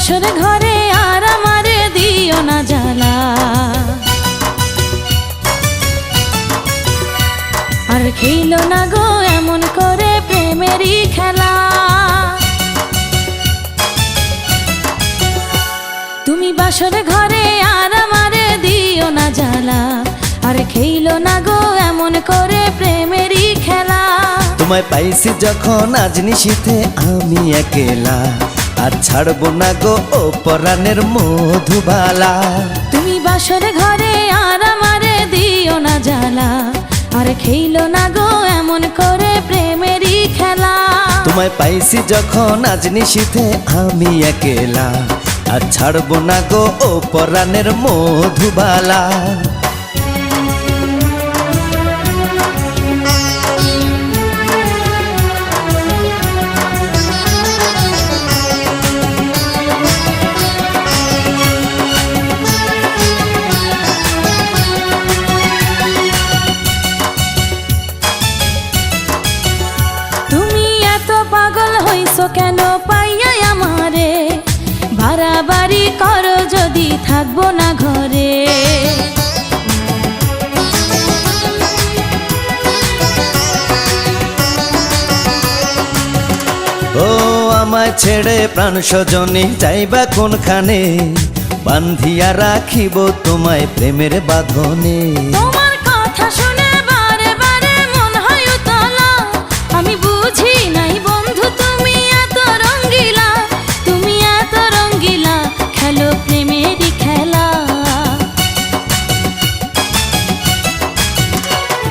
বাসর ঘরে আর আমারে দিও না জ্বালা, আর খেলো না গো এমন করে প্রেমেরই খেলা। তুমি বাসর ঘরে আর আমারে দিও না জ্বালা, আর খেলো না গো এমন করে প্রেমেরই খেলা। তোমায় পাইছি যখন আজ নিশীথে আমি একেলা, আর ছাড়বো না গো ও পরাণের মধুবালা। তুমি বাসর ঘরে আর আমারে দিও না জ্বালা, আর খেলো না গো এমন করে প্রেমেরই খেলা। তোমায় পাইছি যখন আজ নিশীথে আমি একেলা, আর ছাড়বো না গো ও পরাণের মধুবালা। পাগল হইছো কেন পাইয়া আমারে, বাড়াবাড়ি করো যদি থাকবো না ঘরে। ও আমায় ছেড়ে প্রাণ স্বজনে যাইবা কোনখানে, বান্ধিয়া রাখিব তোমায় প্রেমের বাঁধনে। তোমার কথা শুনে বারে বারে মন হয় উতলা, আমি বুঝি নাই বন্ধু তুমি এত রঙ্গিলা, তুমি এত রঙ্গিলা খেলো প্রেমেরই খেলা।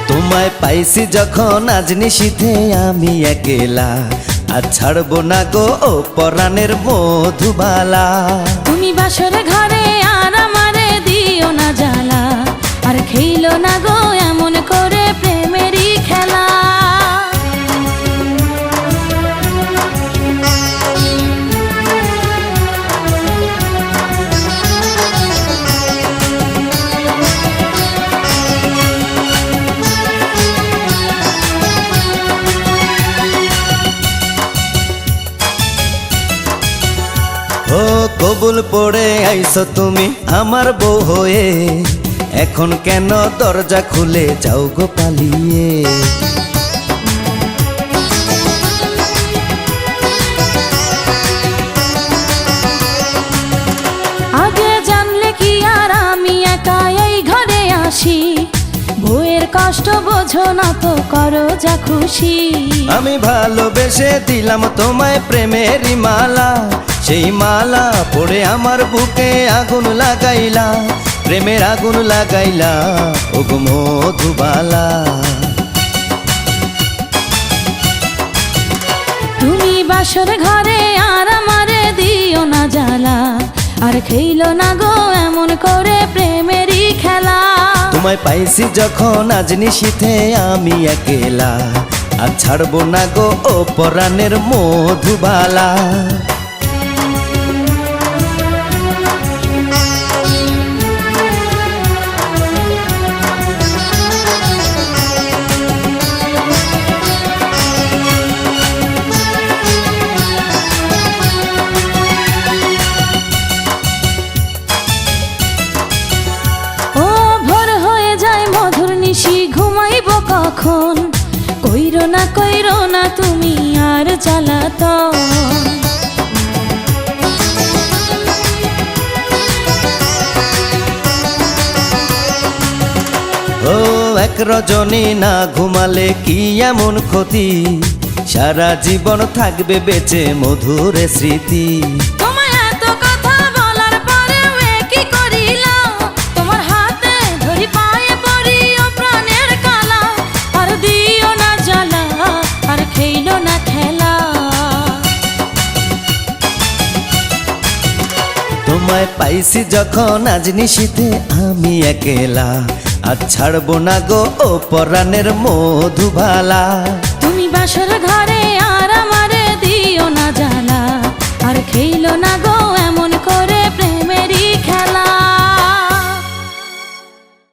তোমায় পাইছি যখন আজ নিশীথে আমি একেলা, আর ছাড়বো না গো ও পরাণের মধুবালা। তুমি বাসর ঘরে আর আমারে দিও না জ্বালা, আর খেলো না গো এমন করে প্রেমেরই খেলা। ও কবুল পড়ে আইছো তুমি আমার বউ হয়ে, এখন কেন দরজা খুলে যাও গো পালিয়ে। আগে জানলে কি আর আমি একা এই ঘরে আসি, বউয়ের কষ্ট বোঝো না তো করো যা খুশি। আমি ভালোবেসে দিলাম তোমায় প্রেমেরই মালা, সেই মালা পড়ে আমার বুকে আগুন লাগাইলা, প্রেমের আগুন লাগাইলা ও গো মধুবালা। তুমি বাসর ঘরে আর আমারে দিও না জ্বালা, আর খেলো না গো এমন করে প্রেমেরই খেলা। তোমায় পাইছি যখন আজ নিশীথে আমি একেলা, আর ছাড়বো না গো ও পরাণের মধুবালা। ঘুমাইব কখন, কইরো না তুমি আর জ্বালাতন। ও এক রজনী না ঘুমালে কি এমন ক্ষতি, সারা জীবন থাকবে বেঁচে মধুর স্মৃতি। তোমায় এত কথা বলার পরেও কি করিলা, তোমার হাতে ধরি পায়ে পড়ি ও প্রাণের কালা, আর দিও না জ্বালা, আর খেলো না খেলা। তোমায় পাইছি যখন আজ নিশীথে আমি একেলা, আর ছাড়বো না গো ও পরাণের মধুবালা। তুমি বাসর ঘরে আর আমারে দিও না জ্বালা, আর খেলো না গো